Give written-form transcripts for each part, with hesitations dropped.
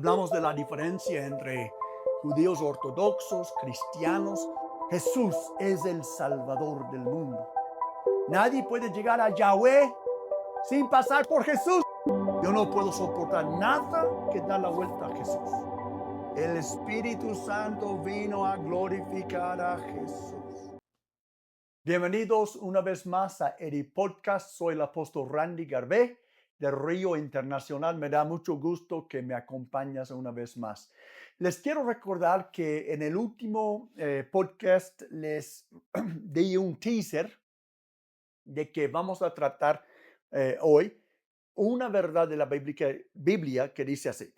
Hablamos de la diferencia entre judíos ortodoxos, cristianos. Jesús es el Salvador del mundo. Nadie puede llegar a Yahweh sin pasar por Jesús. Yo no puedo soportar nada que da la vuelta a Jesús. El Espíritu Santo vino a glorificar a Jesús. Bienvenidos una vez más a Eri Podcast. Soy el apóstol Randy Garbé de Río Internacional. Me da mucho gusto que me acompañes una vez más. Les quiero recordar que en el último podcast les di un teaser de que vamos a tratar hoy una verdad de la Biblia que dice así: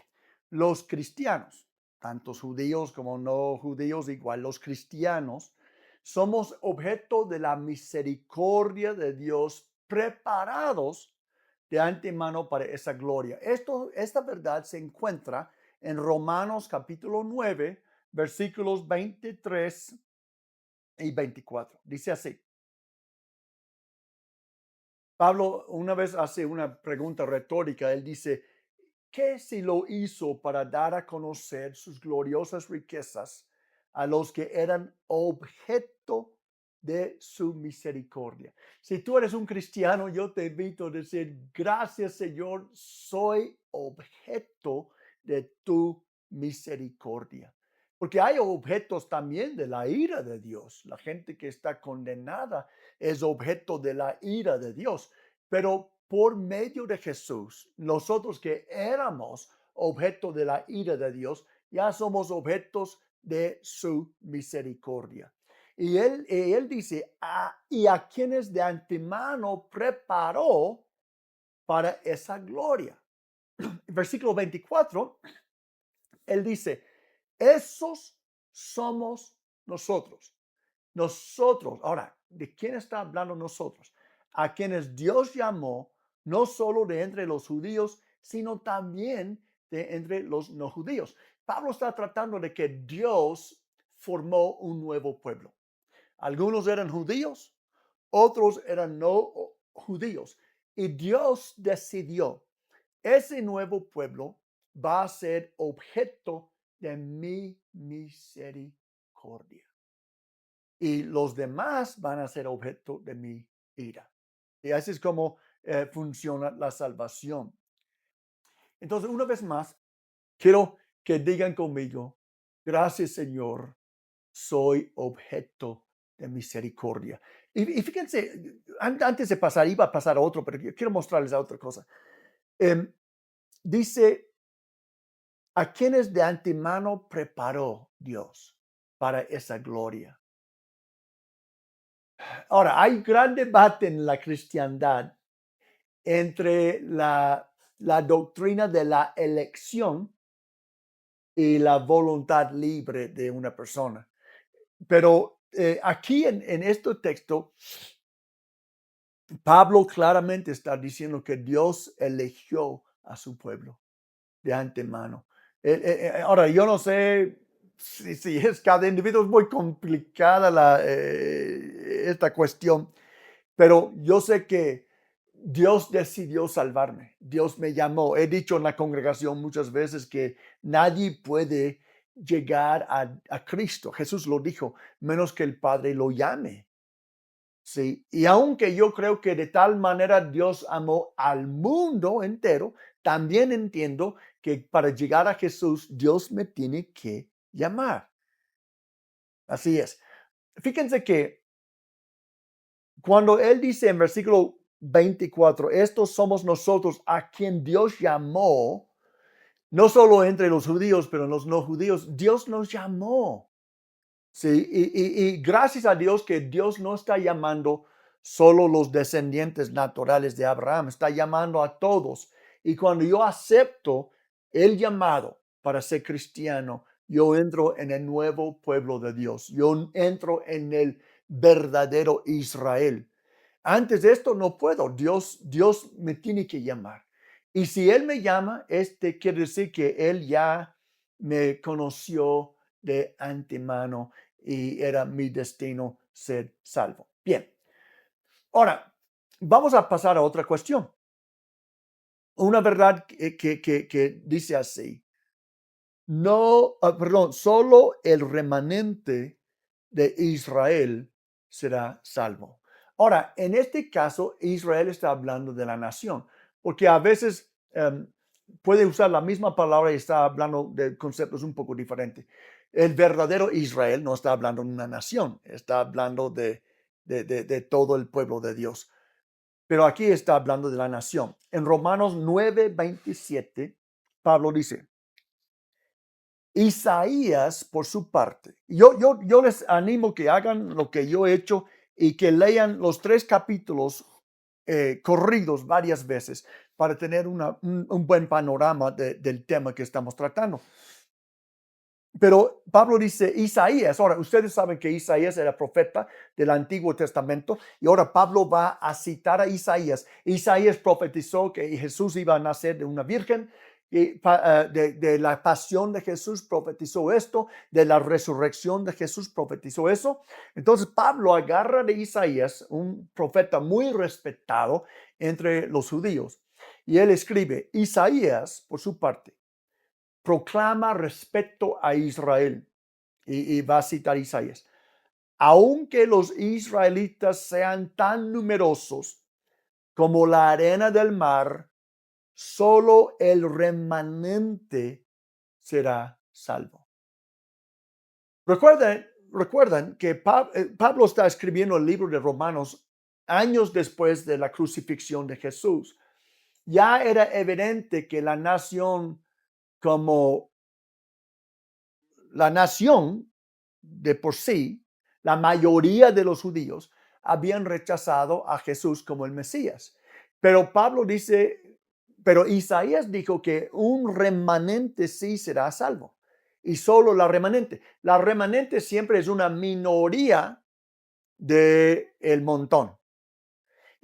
los cristianos, tantos judíos como no judíos, igual los cristianos, somos objeto de la misericordia de Dios, preparados de antemano para esa gloria. Esta verdad se encuentra en Romanos capítulo 9, versículos 23 y 24. Dice así: Pablo una vez hace una pregunta retórica. Él dice: ¿qué si lo hizo para dar a conocer sus gloriosas riquezas a los que eran objeto de su misericordia? Si tú eres un cristiano, yo te invito a decir: gracias, Señor, soy objeto de tu misericordia. Porque hay objetos también de la ira de Dios. La gente que está condenada es objeto de la ira de Dios. Pero por medio de Jesús, nosotros que éramos objeto de la ira de Dios, ya somos objetos de su misericordia. Y él dice: y a quienes de antemano preparó para esa gloria. Versículo 24, él dice: esos somos nosotros. Nosotros, ahora, ¿de quién está hablando nosotros? A quienes Dios llamó, no solo de entre los judíos, sino también de entre los no judíos. Pablo está tratando de que Dios formó un nuevo pueblo. Algunos eran judíos, otros eran no judíos. Y Dios decidió: ese nuevo pueblo va a ser objeto de mi misericordia, y los demás van a ser objeto de mi ira. Y así es como funciona la salvación. Entonces, una vez más, quiero que digan conmigo: gracias, Señor, soy objeto de misericordia. Y fíjense, antes de pasar, iba a pasar a otro, pero yo quiero mostrarles a otra cosa. Dice: a quienes de antemano preparó Dios para esa gloria. Ahora, hay gran debate en la cristiandad entre la doctrina de la elección y la voluntad libre de una persona. Pero aquí en este texto, Pablo claramente está diciendo que Dios eligió a su pueblo de antemano. Ahora, yo no sé si es cada individuo. Es muy complicada esta cuestión, pero yo sé que Dios decidió salvarme. Dios me llamó. He dicho en la congregación muchas veces que nadie puede llegar a Cristo. Jesús lo dijo: menos que el Padre lo llame. Sí, y aunque yo creo que de tal manera Dios amó al mundo entero, también entiendo que para llegar a Jesús, Dios me tiene que llamar. Así es. Fíjense que cuando él dice en versículo 24: estos somos nosotros a quien Dios llamó, no solo entre los judíos, pero en los no judíos, Dios nos llamó. Sí, y gracias a Dios que Dios no está llamando solo los descendientes naturales de Abraham, está llamando a todos. Y cuando yo acepto el llamado para ser cristiano, yo entro en el nuevo pueblo de Dios. Yo entro en el verdadero Israel. Antes de esto no puedo. Dios me tiene que llamar. Y si Él me llama, este quiere decir que Él ya me conoció de antemano y era mi destino ser salvo. Bien, ahora vamos a pasar a otra cuestión. Una verdad que dice así: No, perdón, solo el remanente de Israel será salvo. Ahora, en este caso, Israel está hablando de la nación, porque a veces puede usar la misma palabra y está hablando de conceptos un poco diferentes. El verdadero Israel no está hablando de una nación, está hablando de todo el pueblo de Dios. Pero aquí está hablando de la nación. En Romanos 9:27, Pablo dice, Isaías, por su parte, yo les animo que hagan lo que yo he hecho y que lean los 3 capítulos corridos varias veces para tener un buen panorama del tema que estamos tratando. Pero Pablo dice Isaías. Ahora, ustedes saben que Isaías era profeta del Antiguo Testamento y ahora Pablo va a citar a Isaías. Isaías profetizó que Jesús iba a nacer de una virgen. Y de la pasión de Jesús profetizó esto, de la resurrección de Jesús profetizó eso. Entonces Pablo agarra de Isaías, un profeta muy respetado entre los judíos, y él escribe, Isaías, por su parte, proclama respecto a Israel. Y va a citar Isaías. Aunque los israelitas sean tan numerosos como la arena del mar, solo el remanente será salvo. Recuerdan que Pablo está escribiendo el libro de Romanos años después de la crucifixión de Jesús. Ya era evidente que la nación como la nación de por sí, la mayoría de los judíos habían rechazado a Jesús como el Mesías. Pero Pablo dice, pero Isaías dijo que un remanente sí será salvo. Y solo la remanente. La remanente siempre es una minoría del montón.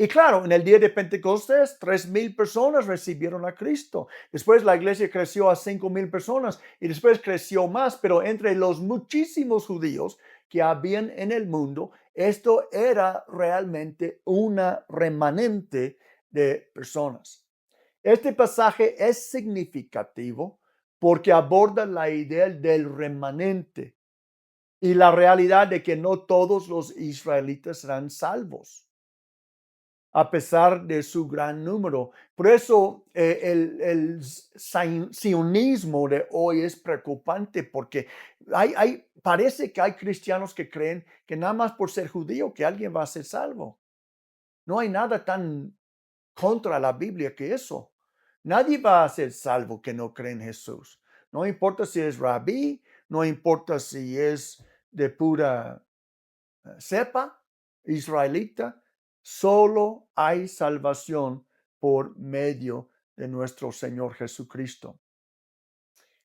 Y claro, en el día de Pentecostés, 3,000 personas recibieron a Cristo. Después la iglesia creció a 5,000 personas y después creció más, pero entre los muchísimos judíos que habían en el mundo, esto era realmente una remanente de personas. Este pasaje es significativo porque aborda la idea del remanente y la realidad de que no todos los israelitas serán salvos a pesar de su gran número. Por eso el sionismo de hoy es preocupante porque parece que hay cristianos que creen que nada más por ser judío que alguien va a ser salvo. No hay nada tan contra la Biblia que eso. Nadie va a ser salvo que no cree en Jesús. No importa si es rabí, no importa si es de pura cepa israelita, solo hay salvación por medio de nuestro Señor Jesucristo.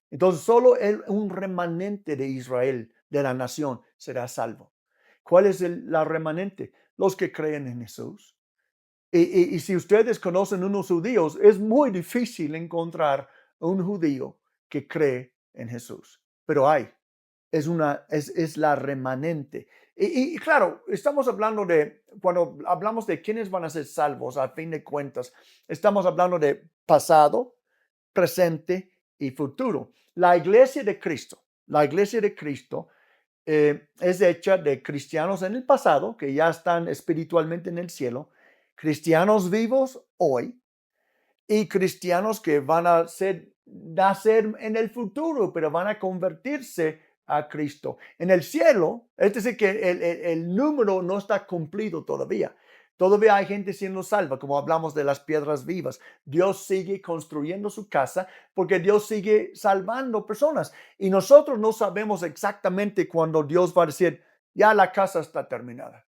Entonces, solo un remanente de Israel, de la nación, será salvo. ¿Cuál es la remanente? Los que creen en Jesús. Y si ustedes conocen unos judíos, es muy difícil encontrar un judío que cree en Jesús. Pero hay, es la remanente. Y claro, estamos hablando cuando hablamos de quiénes van a ser salvos, a fin de cuentas, estamos hablando de pasado, presente y futuro. La iglesia de Cristo es hecha de cristianos en el pasado, que ya están espiritualmente en el cielo, cristianos vivos hoy y cristianos que van a nacer en el futuro, pero van a convertirse a Cristo. En el cielo, es decir, que el número no está cumplido todavía. Todavía hay gente siendo salva, como hablamos de las piedras vivas. Dios sigue construyendo su casa porque Dios sigue salvando personas. Y nosotros no sabemos exactamente cuándo Dios va a decir, ya la casa está terminada.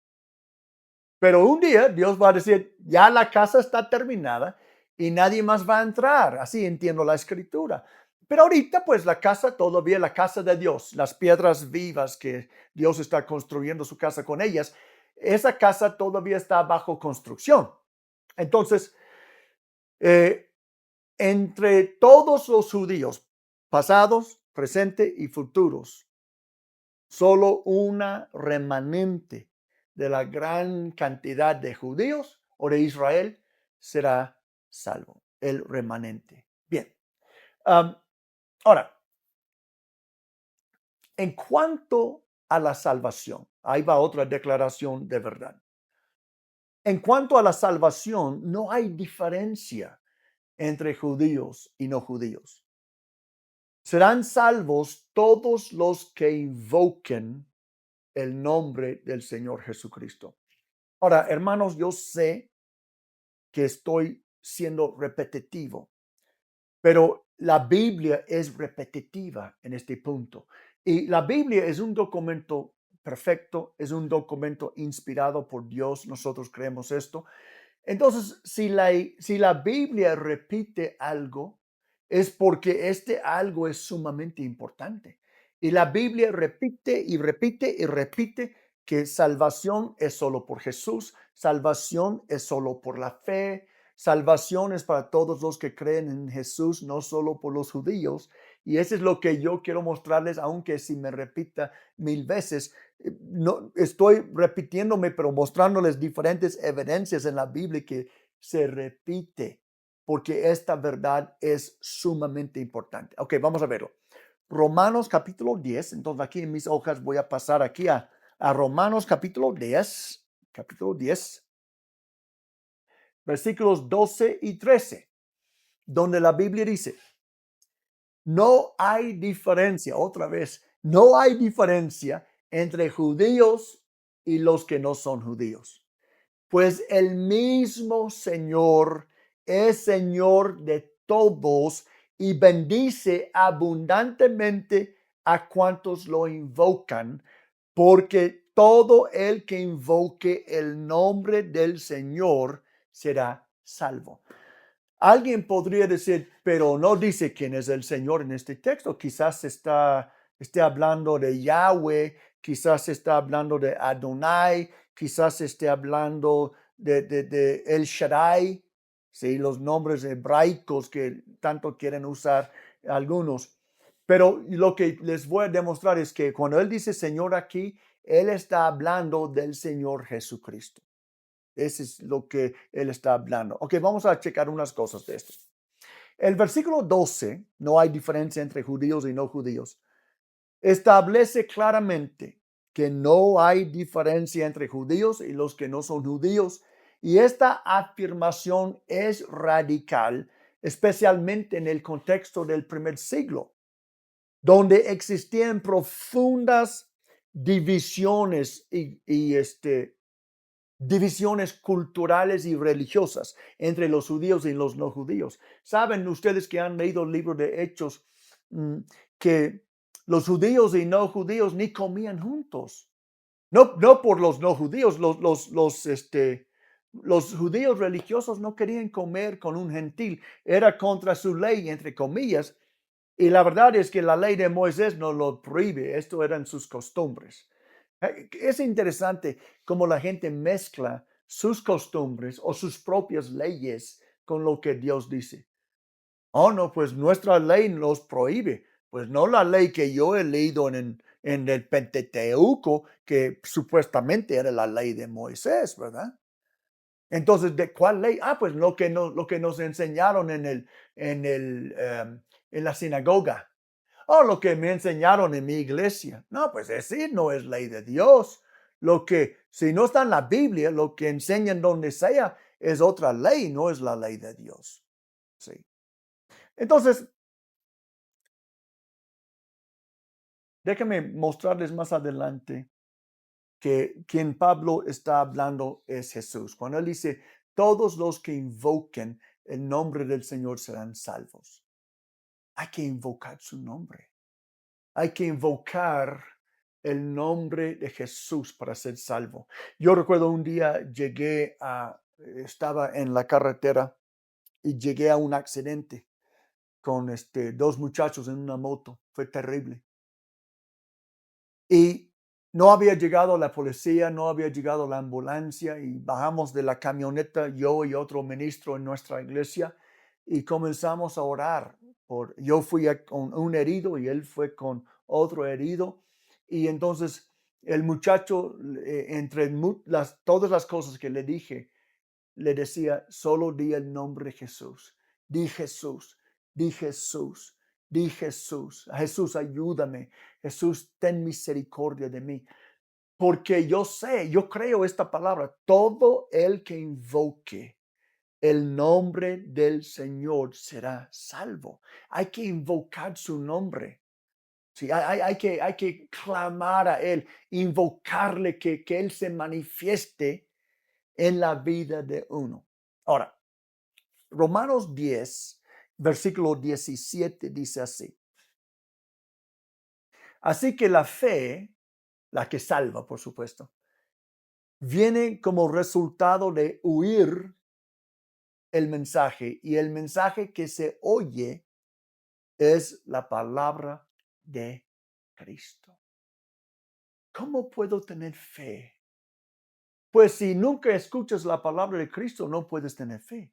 Pero un día Dios va a decir, ya la casa está terminada y nadie más va a entrar. Así entiendo la escritura. Pero ahorita, pues la casa todavía, la casa de Dios, las piedras vivas que Dios está construyendo su casa con ellas, esa casa todavía está bajo construcción. Entonces, eh, entre todos los judíos, pasados, presente y futuros, solo una remanente de la gran cantidad de judíos o de Israel será salvo, el remanente. Bien. Ahora, En cuanto a la salvación, ahí va otra declaración de verdad. En cuanto a la salvación, no hay diferencia entre judíos y no judíos. Serán salvos todos los que invoquen el nombre del Señor Jesucristo. Ahora, hermanos, yo sé que estoy siendo repetitivo, pero la Biblia es repetitiva en este punto. Y la Biblia es un documento perfecto, es un documento inspirado por Dios. Nosotros creemos esto. Entonces, si la Biblia repite algo, es porque este algo es sumamente importante. Y la Biblia repite y repite y repite que salvación es solo por Jesús, salvación es solo por la fe, salvación es para todos los que creen en Jesús, no solo por los judíos. Y eso es lo que yo quiero mostrarles, aunque si me repita 1000 veces, no estoy repitiéndome, pero mostrándoles diferentes evidencias en la Biblia que se repite, porque esta verdad es sumamente importante. Ok, vamos a verlo. Romanos capítulo 10. Entonces aquí en mis hojas voy a pasar aquí a Romanos capítulo 10, versículos 12 y 13, donde la Biblia dice, no hay diferencia, otra vez, no hay diferencia entre judíos y los que no son judíos, pues el mismo Señor es Señor de todos y bendice abundantemente a cuantos lo invocan, porque todo el que invoque el nombre del Señor será salvo. Alguien podría decir, pero no dice quién es el Señor en este texto. Quizás esté hablando de Yahweh, quizás está hablando de Adonai, quizás esté hablando de El Shaddai, ¿sí? Los nombres hebraicos que tanto quieren usar algunos. Pero lo que les voy a demostrar es que cuando él dice Señor aquí, él está hablando del Señor Jesucristo. Ese es lo que él está hablando. Ok, vamos a checar unas cosas de esto. El versículo 12, no hay diferencia entre judíos y no judíos, establece claramente que no hay diferencia entre judíos y los que no son judíos. Y esta afirmación es radical, especialmente en el contexto del primer siglo, donde existían profundas divisiones divisiones culturales y religiosas entre los judíos y los no judíos. Saben ustedes que han leído el libro de Hechos, que los judíos y no judíos ni comían juntos. No por los no judíos, los judíos religiosos no querían comer con un gentil. Era contra su ley, entre comillas. Y la verdad es que la ley de Moisés no lo prohíbe. Esto eran sus costumbres. Es interesante cómo la gente mezcla sus costumbres o sus propias leyes con lo que Dios dice. Oh, no, pues nuestra ley nos prohíbe. Pues no la ley que yo he leído en el Pentateuco, que supuestamente era la ley de Moisés, ¿verdad? Entonces, ¿de cuál ley? Ah, pues lo que nos enseñaron en la sinagoga. Oh, lo que me enseñaron en mi iglesia. No, pues ese no es ley de Dios. Si no está en la Biblia, lo que enseñan donde sea es otra ley, no es la ley de Dios. Sí. Entonces, déjenme mostrarles más adelante que quien Pablo está hablando es Jesús. Cuando él dice, todos los que invoquen el nombre del Señor serán salvos. Hay que invocar su nombre. Hay que invocar el nombre de Jesús para ser salvo. Yo recuerdo un día estaba en la carretera y llegué a un accidente con dos muchachos en una moto. Fue terrible. Y no había llegado la policía, no había llegado la ambulancia y bajamos de la camioneta, yo y otro ministro en nuestra iglesia, y comenzamos a orar. Yo fui con un herido y él fue con otro herido. Y entonces el muchacho, entre todas las cosas que le dije, le decía, solo di el nombre de Jesús. Di Jesús, di Jesús, Di Jesús, Jesús, ayúdame. Jesús, ten misericordia de mí. Porque yo sé, yo creo esta palabra, todo el que invoque el nombre del Señor será salvo. Hay que invocar su nombre. Sí, hay que clamar a Él, invocarle que Él se manifieste en la vida de uno. Ahora, Romanos 10, versículo 17 dice así. Así que la fe, la que salva, por supuesto, viene como resultado de oír el mensaje, y el mensaje que se oye es la palabra de Cristo. ¿Cómo puedo tener fe? Pues si nunca escuchas la palabra de Cristo, no puedes tener fe.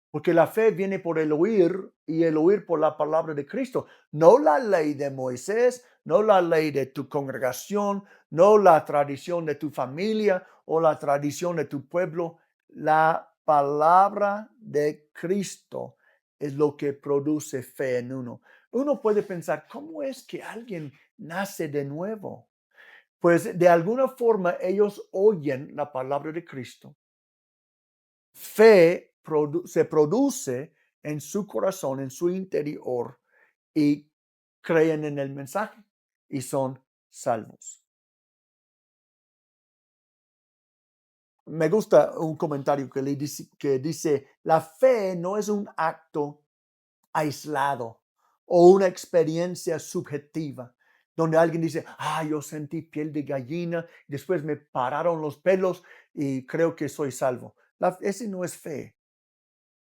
Porque la fe viene por el oír y el oír por la palabra de Cristo. No la ley de Moisés, no la ley de tu congregación, no la tradición de tu familia o la tradición de tu pueblo. La palabra de Cristo es lo que produce fe en uno. Uno puede pensar, ¿cómo es que alguien nace de nuevo? Pues de alguna forma ellos oyen la palabra de Cristo. Fe se produce en su corazón, en su interior, y creen en el mensaje y son salvos. Me gusta un comentario que dice, la fe no es un acto aislado o una experiencia subjetiva, donde alguien dice, yo sentí piel de gallina, después me pararon los pelos y creo que soy salvo. Ese no es fe.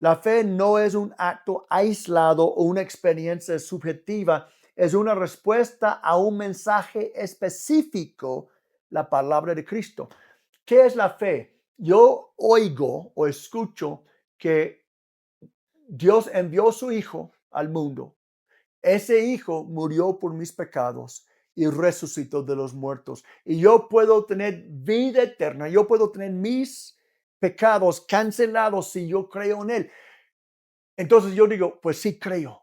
La fe no es un acto aislado o una experiencia subjetiva, es una respuesta a un mensaje específico, la palabra de Cristo. ¿Qué es la fe? Yo oigo o escucho que Dios envió a su Hijo al mundo. Ese Hijo murió por mis pecados y resucitó de los muertos. Y yo puedo tener vida eterna. Yo puedo tener mis pecados cancelados si yo creo en Él. Entonces yo digo, pues sí creo.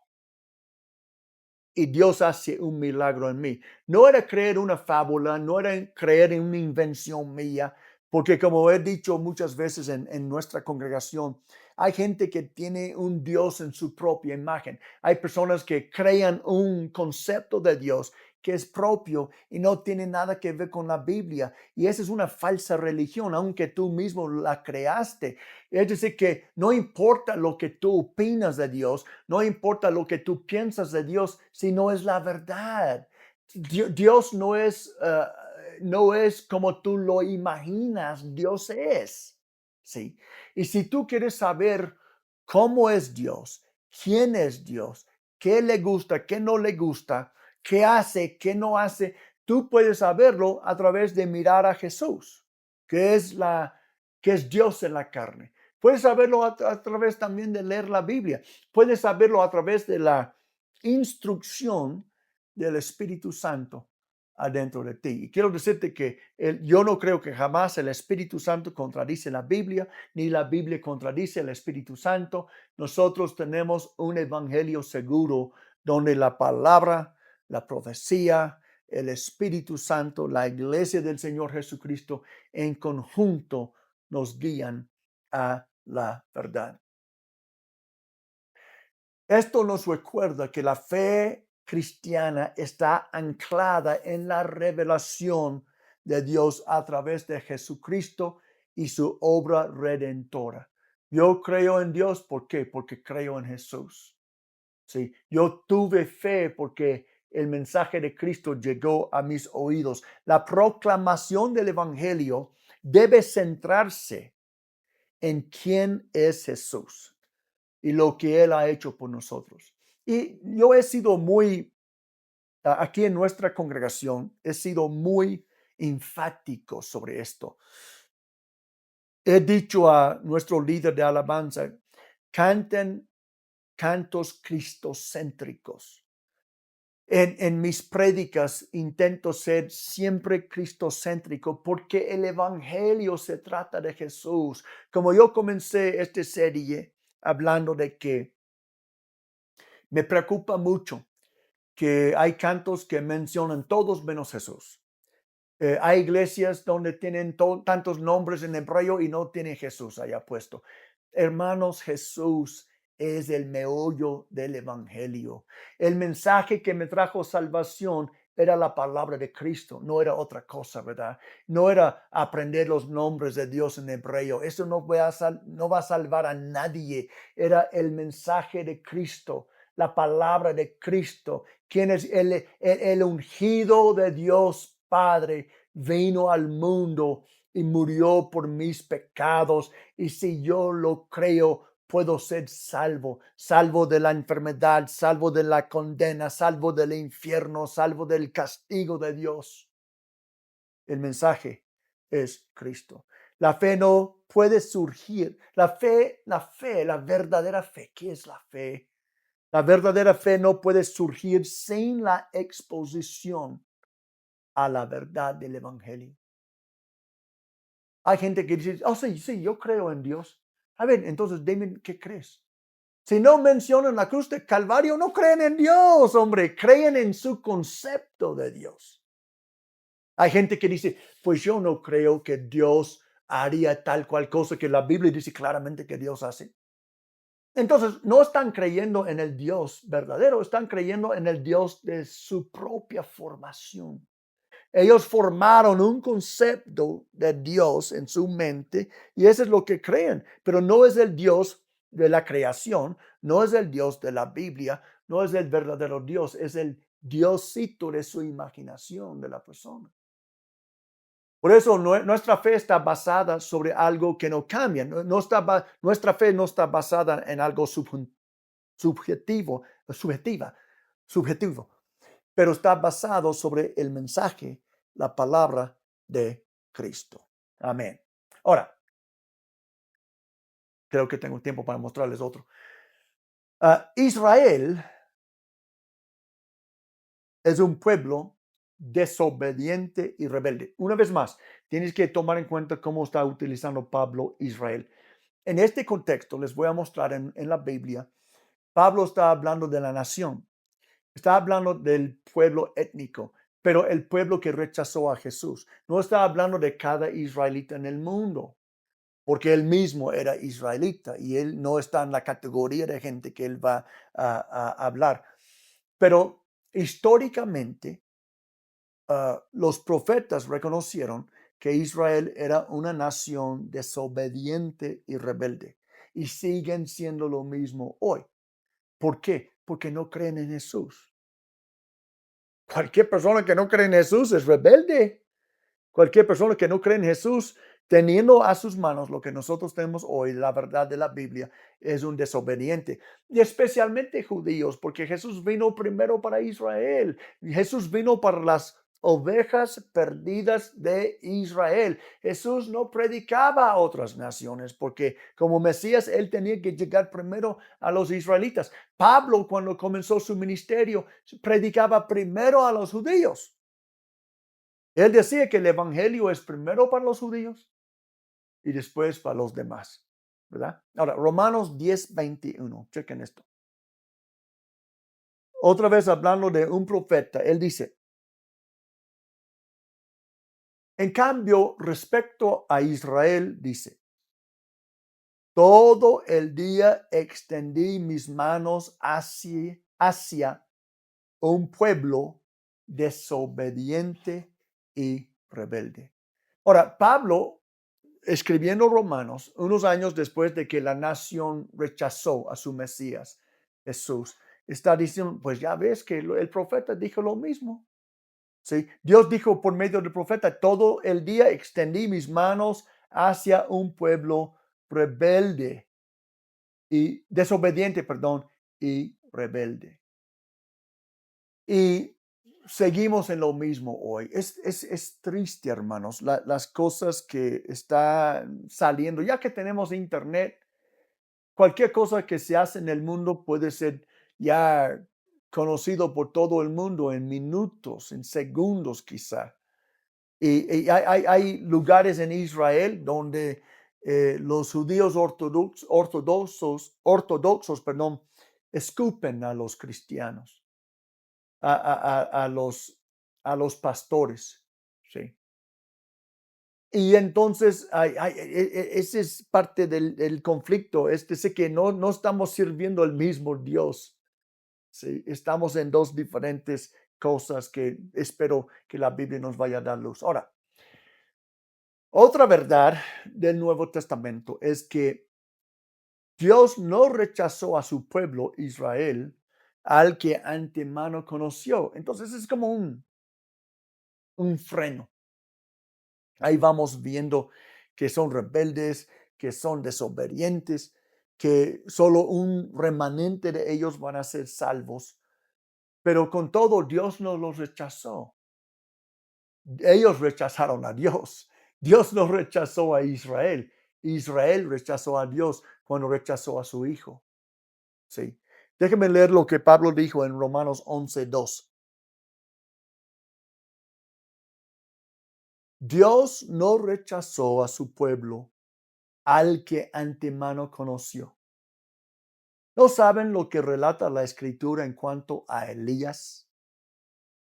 Y Dios hace un milagro en mí. No era creer una fábula, no era creer en una invención mía, porque como he dicho muchas veces en nuestra congregación, hay gente que tiene un Dios en su propia imagen. Hay personas que crean un concepto de Dios que es propio y no tiene nada que ver con la Biblia. Y esa es una falsa religión, aunque tú mismo la creaste. Es decir, que no importa lo que tú opinas de Dios, no importa lo que tú piensas de Dios, si no es la verdad. Dios no es como tú lo imaginas, Dios es. ¿Sí? Y si tú quieres saber cómo es Dios, quién es Dios, qué le gusta, qué no le gusta, qué hace, qué no hace, tú puedes saberlo a través de mirar a Jesús, que es Dios en la carne. Puedes saberlo a través también de leer la Biblia. Puedes saberlo a través de la instrucción del Espíritu Santo adentro de ti. Y quiero decirte que yo no creo que jamás el Espíritu Santo contradice la Biblia, ni la Biblia contradice el Espíritu Santo. Nosotros tenemos un evangelio seguro donde la palabra, la profecía, el Espíritu Santo, la iglesia del Señor Jesucristo en conjunto nos guían a la verdad. Esto nos recuerda que la fe cristiana está anclada en la revelación de Dios a través de Jesucristo y su obra redentora. Yo creo en Dios, ¿por qué? Porque creo en Jesús. Sí, yo tuve fe porque el mensaje de Cristo llegó a mis oídos. La proclamación del evangelio debe centrarse en quién es Jesús y lo que Él ha hecho por nosotros. Y yo he sido aquí en nuestra congregación, he sido muy enfático sobre esto. He dicho a nuestro líder de alabanza, canten cantos cristocéntricos. En mis prédicas intento ser siempre cristocéntrico porque el evangelio se trata de Jesús. Como yo comencé esta serie hablando de que me preocupa mucho que hay cantos que mencionan todos menos Jesús. Hay iglesias donde tienen tantos nombres en hebreo y no tiene Jesús allá puesto. Hermanos, Jesús es el meollo del evangelio. El mensaje que me trajo salvación era la palabra de Cristo, no era otra cosa, ¿verdad? No era aprender los nombres de Dios en hebreo. Eso no va a salvar a nadie. Era el mensaje de Cristo, la palabra de Cristo, quien es el ungido de Dios Padre, vino al mundo y murió por mis pecados. Y si yo lo creo, puedo ser salvo, salvo de la enfermedad, salvo de la condena, salvo del infierno, salvo del castigo de Dios. El mensaje es Cristo. La fe no puede surgir. La verdadera fe. ¿Qué es la fe? La verdadera fe no puede surgir sin la exposición a la verdad del evangelio. Hay gente que dice, oh, sí, sí, yo creo en Dios. A ver, entonces dime qué crees. Si no mencionan la cruz de Calvario, no creen en Dios, hombre, creen en su concepto de Dios. Hay gente que dice, pues yo no creo que Dios haría tal cual cosa que la Biblia dice claramente que Dios hace. Entonces, no están creyendo en el Dios verdadero, están creyendo en el Dios de su propia formación. Ellos formaron un concepto de Dios en su mente y eso es lo que creen, pero no es el Dios de la creación, no es el Dios de la Biblia, no es el verdadero Dios, es el Diosito de su imaginación de la persona. Por eso nuestra fe está basada sobre algo que no cambia. Nuestra fe no está basada en algo subjetivo, pero está basado sobre el mensaje, la palabra de Cristo. Amén. Ahora, creo que tengo tiempo para mostrarles otro. Israel es un pueblo desobediente y rebelde. Una vez más, tienes que tomar en cuenta cómo está utilizando Pablo Israel. En este contexto, les voy a mostrar en la Biblia, Pablo está hablando de la nación. Está hablando del pueblo étnico, pero el pueblo que rechazó a Jesús. No está hablando de cada israelita en el mundo, porque él mismo era israelita y él no está en la categoría de gente que él va a hablar. Pero históricamente, los profetas reconocieron que Israel era una nación desobediente y rebelde y siguen siendo lo mismo hoy. ¿Por qué? Porque no creen en Jesús. Cualquier persona que no cree en Jesús es rebelde. Cualquier persona que no cree en Jesús, teniendo a sus manos lo que nosotros tenemos hoy, la verdad de la Biblia, es un desobediente. Y especialmente judíos, porque Jesús vino primero para Israel. Jesús vino para las ovejas perdidas de Israel. Jesús no predicaba a otras naciones, porque como Mesías, él tenía que llegar primero a los israelitas. Pablo, cuando comenzó su ministerio, predicaba primero a los judíos. Él decía que el evangelio es primero para los judíos y después para los demás, ¿verdad? Ahora, Romanos 10:21, chequen esto. Otra vez hablando de un profeta, él dice, en cambio, respecto a Israel, dice, todo el día extendí mis manos hacia un pueblo desobediente y rebelde. Ahora, Pablo escribiendo Romanos, unos años después de que la nación rechazó a su Mesías, Jesús, está diciendo, pues ya ves que el profeta dijo lo mismo. ¿Sí? Dios dijo por medio del profeta, todo el día extendí mis manos hacia un pueblo rebelde y desobediente, perdón, y rebelde. Y seguimos en lo mismo hoy. Es triste, hermanos, las cosas que están saliendo. Ya que tenemos internet, cualquier cosa que se hace en el mundo puede ser ya conocido por todo el mundo en minutos, en segundos quizá. Y hay lugares en Israel donde los judíos ortodoxos, perdón, escupen a los cristianos. a los pastores, ¿sí? Y entonces, ese es parte del conflicto, sé que no estamos sirviendo al mismo Dios, ¿sí? Estamos en dos diferentes cosas que espero que la Biblia nos vaya a dar luz. Ahora, otra verdad del Nuevo Testamento es que Dios no rechazó a su pueblo Israel, al que antemano conoció. Entonces es como un freno. Ahí vamos viendo que son rebeldes, que son desobedientes, que solo un remanente de ellos van a ser salvos. Pero con todo, Dios no los rechazó. Ellos rechazaron a Dios. Dios no rechazó a Israel. Israel rechazó a Dios cuando rechazó a su hijo. Sí. Déjenme leer lo que Pablo dijo en Romanos 11:2. Dios no rechazó a su pueblo, al que antemano conoció. ¿No saben lo que relata la escritura en cuanto a Elías?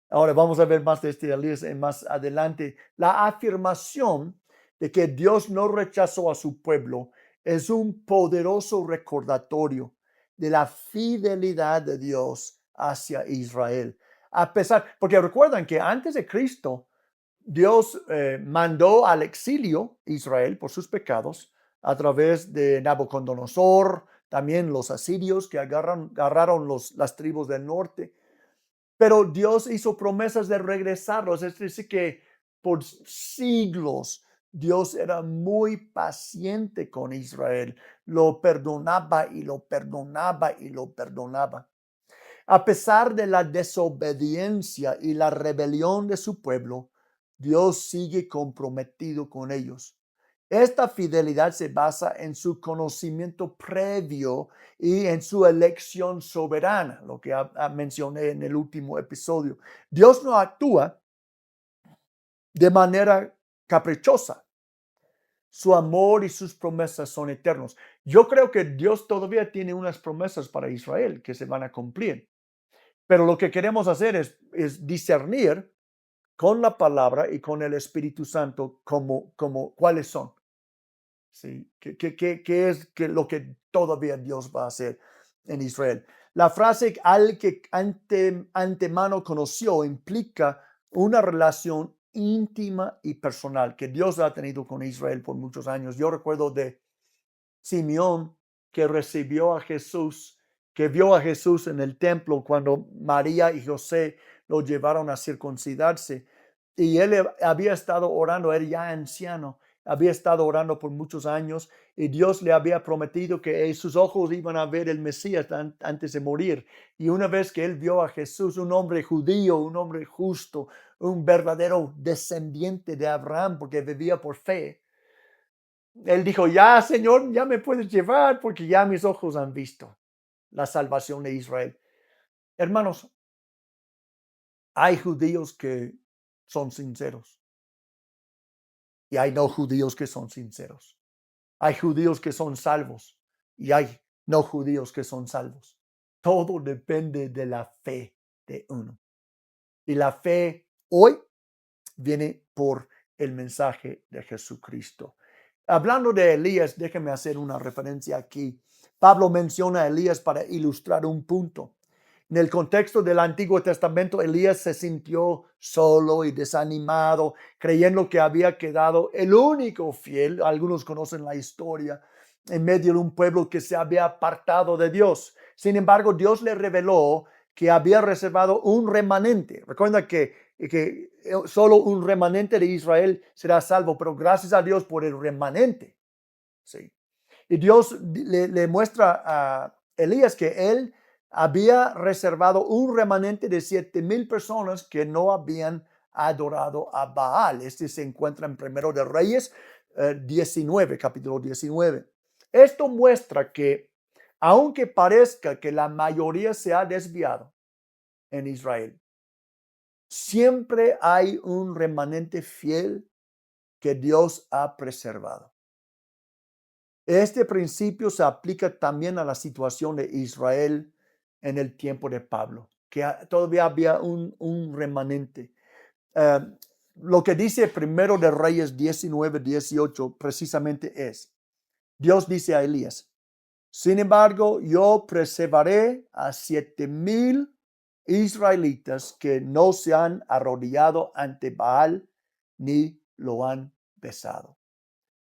Ahora vamos a ver más de este Elías más adelante. La afirmación de que Dios no rechazó a su pueblo es un poderoso recordatorio de la fidelidad de Dios hacia Israel. A pesar, porque recuerdan que antes de Cristo, Dios mandó al exilio Israel por sus pecados a través de Nabucodonosor, también los asirios que agarraron las tribus del norte. Pero Dios hizo promesas de regresarlos. Es decir, que por siglos Dios era muy paciente con Israel. Lo perdonaba y lo perdonaba y lo perdonaba. A pesar de la desobediencia y la rebelión de su pueblo, Dios sigue comprometido con ellos. Esta fidelidad se basa en su conocimiento previo y en su elección soberana, lo que mencioné en el último episodio. Dios no actúa de manera caprichosa. Su amor y sus promesas son eternos. Yo creo que Dios todavía tiene unas promesas para Israel que se van a cumplir. Pero lo que queremos hacer es discernir con la palabra y con el Espíritu Santo cuáles son. ¿Sí? ¿Qué es lo que todavía Dios va a hacer en Israel? La frase al que antemano conoció implica una relación íntima y personal que Dios ha tenido con Israel por muchos años. Yo recuerdo de Simeón, que recibió a Jesús, que vio a Jesús en el templo cuando María y José lo llevaron a circuncidarse. Y él había estado orando, él ya anciano, había estado orando por muchos años y Dios le había prometido que sus ojos iban a ver el Mesías antes de morir. Y una vez que él vio a Jesús, un hombre judío, un hombre justo, un verdadero descendiente de Abraham, porque vivía por fe, él dijo, ya, Señor, ya me puedes llevar porque ya mis ojos han visto la salvación de Israel. Hermanos, hay judíos que son sinceros y hay no judíos que son sinceros. Hay judíos que son salvos y hay no judíos que son salvos. Todo depende de la fe de uno. Y la fe hoy viene por el mensaje de Jesucristo. Hablando de Elías, déjeme hacer una referencia aquí. Pablo menciona a Elías para ilustrar un punto. En el contexto del Antiguo Testamento, Elías se sintió solo y desanimado, creyendo que había quedado el único fiel. Algunos conocen la historia, en medio de un pueblo que se había apartado de Dios. Sin embargo, Dios le reveló que había reservado un remanente. Recuerda que solo un remanente de Israel será salvo, pero gracias a Dios por el remanente. Sí. Y Dios le muestra a Elías que él había reservado un remanente de 7,000 personas que no habían adorado a Baal. Este se encuentra en Primero de Reyes 19, capítulo 19. Esto muestra que aunque parezca que la mayoría se ha desviado en Israel, siempre hay un remanente fiel que Dios ha preservado. Este principio se aplica también a la situación de Israel en el tiempo de Pablo. que todavía había un remanente. Lo que dice Primero de Reyes 19:18 precisamente es, Dios dice a Elías, sin embargo, yo preservaré a 7,000 israelitas que no se han arrodillado ante Baal ni lo han besado.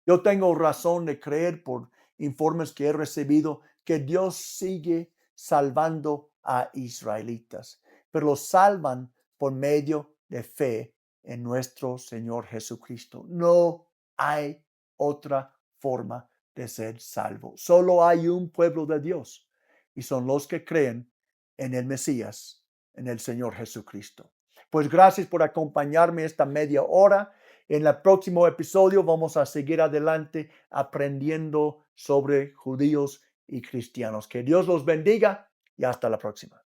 Yo tengo razón de creer por informes que he recibido que Dios sigue salvando a israelitas, pero los salvan por medio de fe en nuestro Señor Jesucristo. No hay otra forma de ser salvo. Solo hay un pueblo de Dios y son los que creen en el Mesías, en el Señor Jesucristo. Pues gracias por acompañarme esta media hora. En el próximo episodio vamos a seguir adelante aprendiendo sobre judíos y cristianos. Que Dios los bendiga y hasta la próxima.